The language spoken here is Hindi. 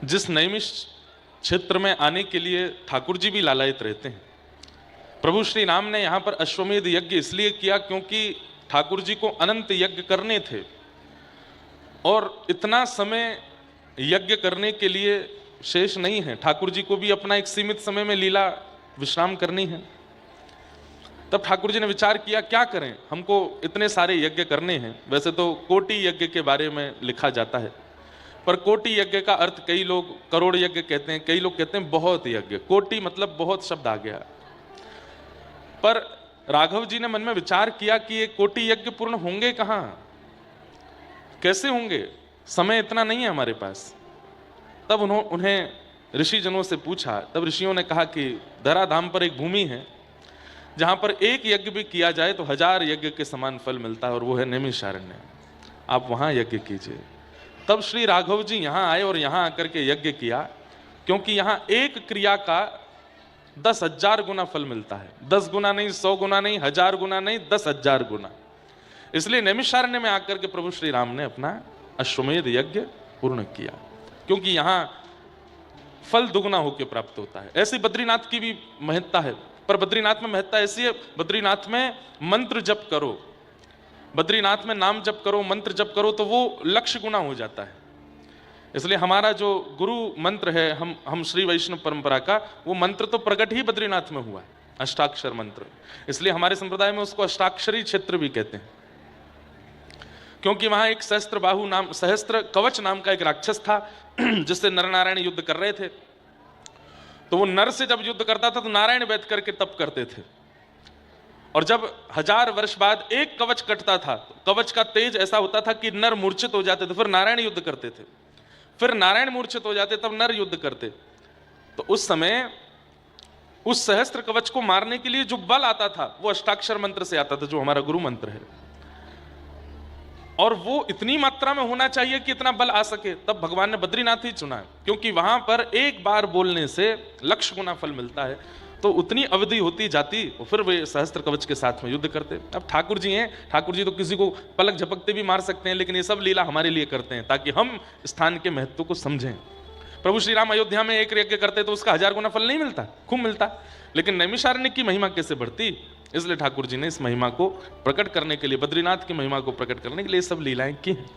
जिस नैमिष क्षेत्र में आने के लिए ठाकुर जी भी लालायित रहते हैं। प्रभु श्री राम ने यहाँ पर अश्वमेध यज्ञ इसलिए किया क्योंकि ठाकुर जी को अनंत यज्ञ करने थे और इतना समय यज्ञ करने के लिए शेष नहीं है। ठाकुर जी को भी अपना एक सीमित समय में लीला विश्राम करनी है। तब ठाकुर जी ने विचार किया क्या करें, हमको इतने सारे यज्ञ करने हैं। वैसे तो कोटि यज्ञ के बारे में लिखा जाता है, पर कोटि यज्ञ का अर्थ कई लोग करोड़ यज्ञ कहते हैं, कई लोग कहते हैं बहुत यज्ञ। कोटि मतलब बहुत शब्द आ गया। पर राघव जी ने मन में विचार किया कि ये कोटि यज्ञ पूर्ण होंगे कहाँ, कैसे होंगे, समय इतना नहीं है हमारे पास। तब उन्हें ऋषि जनों से पूछा। तब ऋषियों ने कहा कि धराधाम पर एक भूमि है जहां पर एक यज्ञ भी किया जाए तो 1000 यज्ञ के समान फल मिलता है, और वो है नैमिषारण्य। आप वहां यज्ञ कीजिए। तब श्री राघव जी यहां आए और यहां आकर के यज्ञ किया, क्योंकि यहां एक क्रिया का 10,000 गुना फल मिलता है। 10 गुना नहीं, 100 गुना नहीं, 1000 गुना नहीं, 10,000 गुना। इसलिए नैमिषारण्य में आकर के प्रभु श्री राम ने अपना अश्वमेध यज्ञ पूर्ण किया, क्योंकि यहां फल दुगुना होकर प्राप्त होता है। ऐसी बद्रीनाथ की भी महत्ता है, पर बद्रीनाथ में महत्ता ऐसी है, बद्रीनाथ में मंत्र जप करो, बद्रीनाथ में नाम जप करो, मंत्र जप करो तो वो लक्ष्य गुना हो जाता है। इसलिए हमारा जो गुरु मंत्र है, हम श्री वैष्णव परंपरा का, वो मंत्र तो प्रकट ही बद्रीनाथ में हुआ है, अष्टाक्षर मंत्र। इसलिए हमारे संप्रदाय में उसको अष्टाक्षरी क्षेत्र भी कहते हैं, क्योंकि वहां एक सहस्त्र कवच नाम का एक राक्षस था जिससे नर नारायण युद्ध कर रहे थे। तो वो नर से जब युद्ध करता था तो नारायण बैठ करके तप करते थे, और जब 1000 वर्ष बाद एक कवच कटता था तो कवच का तेज ऐसा होता था कि नर मूर्छित हो जाते थे, फिर नारायण युद्ध करते थे, फिर नारायण मूर्छित हो जाते तब नर युद्ध करते। तो उस समय उस सहस्त्र कवच को मारने के लिए जो बल आता था वो अष्टाक्षर मंत्र से आता था, जो हमारा गुरु मंत्र है, और वो इतनी मात्रा में होना चाहिए कि इतना बल आ सके। तब भगवान ने बद्रीनाथ ही चुना है, क्योंकि वहां पर एक बार बोलने से लक्ष्य गुना फल मिलता है। तो उतनी अवधि होती जाती और फिर वे सहस्त्र कवच के साथ में युद्ध करते। अब ठाकुर जी हैं, ठाकुर जी तो किसी को पलक झपकते भी मार सकते हैं, लेकिन ये सब लीला हमारे लिए करते हैं ताकि हम स्थान के महत्व को समझें। प्रभु श्री राम अयोध्या में एक यज्ञ करते तो उसका 1000 गुना फल नहीं मिलता, खूब मिलता, लेकिन नैमिषारण्य की महिमा कैसे बढ़ती। इसलिए ठाकुर जी ने इस महिमा को प्रकट करने के लिए, बद्रीनाथ की महिमा को प्रकट करने के लिए सब लीलाएं की हैं।